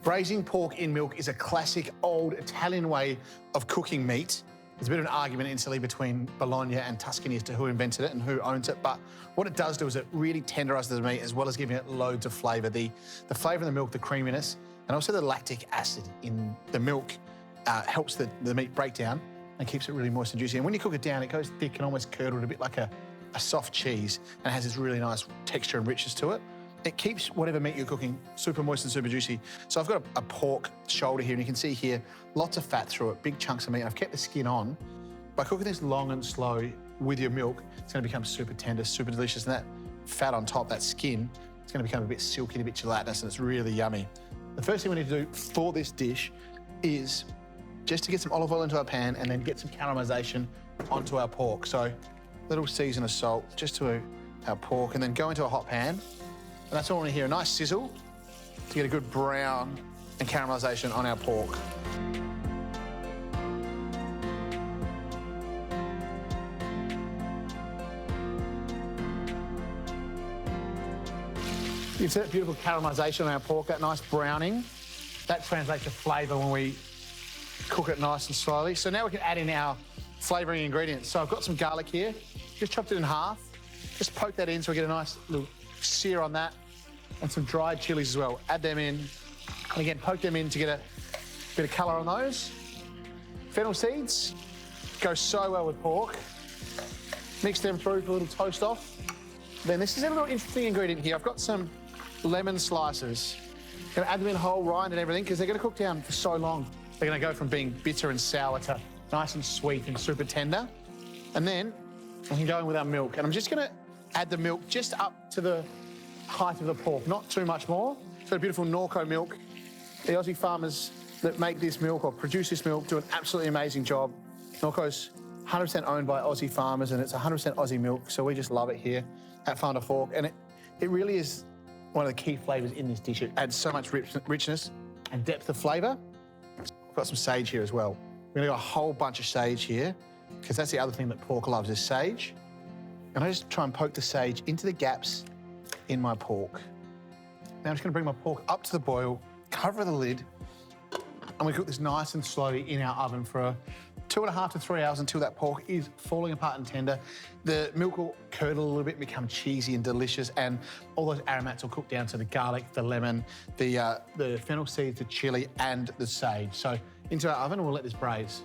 Braising pork in milk is a classic old Italian way of cooking meat. There's a bit of an argument instantly between Bologna and Tuscany as to who invented it and who owns it, but what it does do is it really tenderises the meat as well as giving it loads of flavour. The flavour in the milk, the creaminess, and also the lactic acid in the milk helps the meat break down and keeps it really moist and juicy. And when you cook it down, it goes thick and almost curdled, a bit like a soft cheese, and it has this really nice texture and richness to it. It keeps whatever meat you're cooking super moist and super juicy. So I've got a pork shoulder here, and you can see here, lots of fat through it, big chunks of meat. I've kept the skin on. By cooking this long and slow with your milk, it's gonna become super tender, super delicious, and that fat on top, that skin, it's gonna become a bit silky, a bit gelatinous, and it's really yummy. The first thing we need to do for this dish is just to get some olive oil into our pan and then get some caramelization onto our pork. So a little season of salt just to our pork, and then go into a hot pan. And that's all we want to hear, a nice sizzle to get a good brown and caramelisation on our pork. You see that beautiful caramelisation on our pork, that nice browning. That translates to flavour when we cook it nice and slowly. So now we can add in our flavouring ingredients. So I've got some garlic here, just chopped it in half. Just poke that in so we get a nice little sear on that. And some dried chilies as well. Add them in, and again, poke them in to get a bit of colour on those. Fennel seeds go so well with pork. Mix them through for a little toast off. Then this is a little interesting ingredient here. I've got some lemon slices. Gonna add them in whole, rind and everything, because they're gonna cook down for so long. They're gonna go from being bitter and sour to nice and sweet and super tender. And then we can go in with our milk. And I'm just gonna add the milk just up to the height of the pork, not too much more. So beautiful Norco milk. The Aussie farmers that make this milk or produce this milk do an absolutely amazing job. Norco's 100% owned by Aussie farmers, and it's 100% Aussie milk, so we just love it here at Farm to Fork. And it really is one of the key flavours in this dish. It adds so much richness and depth of flavour. I've got some sage here as well. We're gonna go a whole bunch of sage here, because that's the other thing that pork loves is sage. And I just try and poke the sage into the gaps in my pork. Now I'm just gonna bring my pork up to the boil, cover the lid, and we cook this nice and slowly in our oven for 2.5 to 3 hours until that pork is falling apart and tender. The milk will curdle a little bit, become cheesy and delicious, and all those aromats will cook down to the garlic, the lemon, the fennel seeds, the chili, and the sage. So into our oven, and we'll let this braise.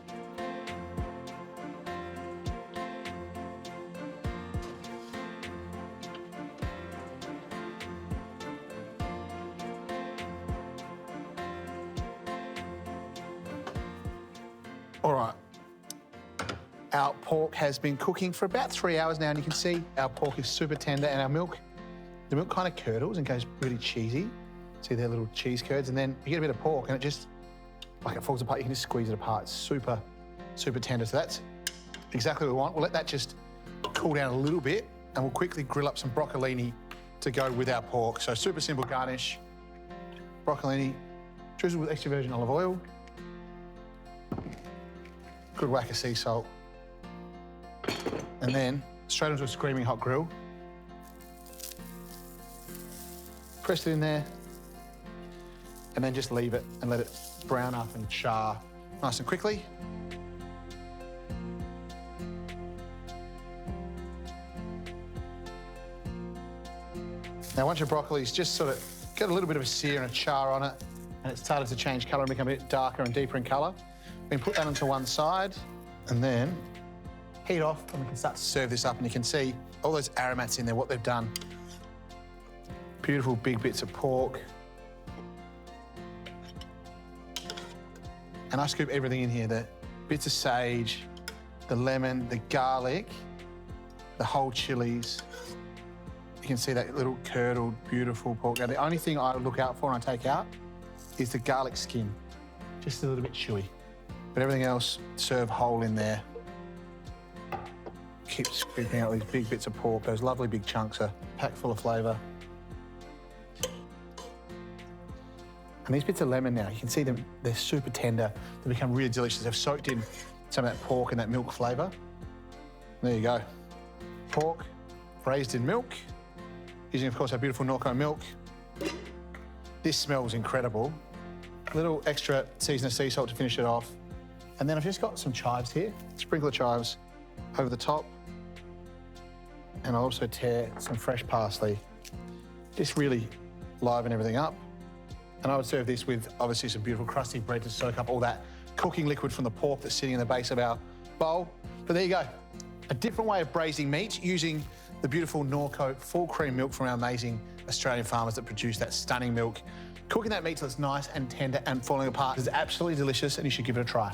All right, our pork has been cooking for about 3 hours now, and you can see our pork is super tender, and the milk kind of curdles and goes really cheesy. See their little cheese curds, and then you get a bit of pork and it just, like it falls apart, you can just squeeze it apart. It's super, super tender. So that's exactly what we want. We'll let that just cool down a little bit, and we'll quickly grill up some broccolini to go with our pork. So super simple garnish. Broccolini, drizzle with extra virgin olive oil. Good whack of sea salt. And then straight onto a screaming hot grill. Press it in there, and then just leave it and let it brown up and char nice and quickly. Now once your broccoli's just sort of got a little bit of a sear and a char on it, and it's started to change colour and become a bit darker and deeper in colour, we can put that onto one side and then heat off, and we can start to serve this up, and you can see all those aromats in there, what they've done. Beautiful big bits of pork. And I scoop everything in here, the bits of sage, the lemon, the garlic, the whole chilies. You can see that little curdled, beautiful pork. Now, the only thing I look out for and I take out is the garlic skin, just a little bit chewy. But everything else, serve whole in there. Keep scooping out these big bits of pork. Those lovely big chunks are packed full of flavour. And these bits of lemon now, you can see them, they're super tender. They become really delicious. They've soaked in some of that pork and that milk flavour. There you go. Pork braised in milk, using, of course, our beautiful Norco milk. This smells incredible. A little extra seasoned sea salt to finish it off. And then I've just got some chives here. Sprinkle the chives over the top. And I'll also tear some fresh parsley. Just really liven everything up. And I would serve this with obviously some beautiful crusty bread to soak up all that cooking liquid from the pork that's sitting in the base of our bowl. But there you go. A different way of braising meat using the beautiful Norco full cream milk from our amazing Australian farmers that produce that stunning milk. Cooking that meat till it's nice and tender and falling apart is absolutely delicious, and you should give it a try.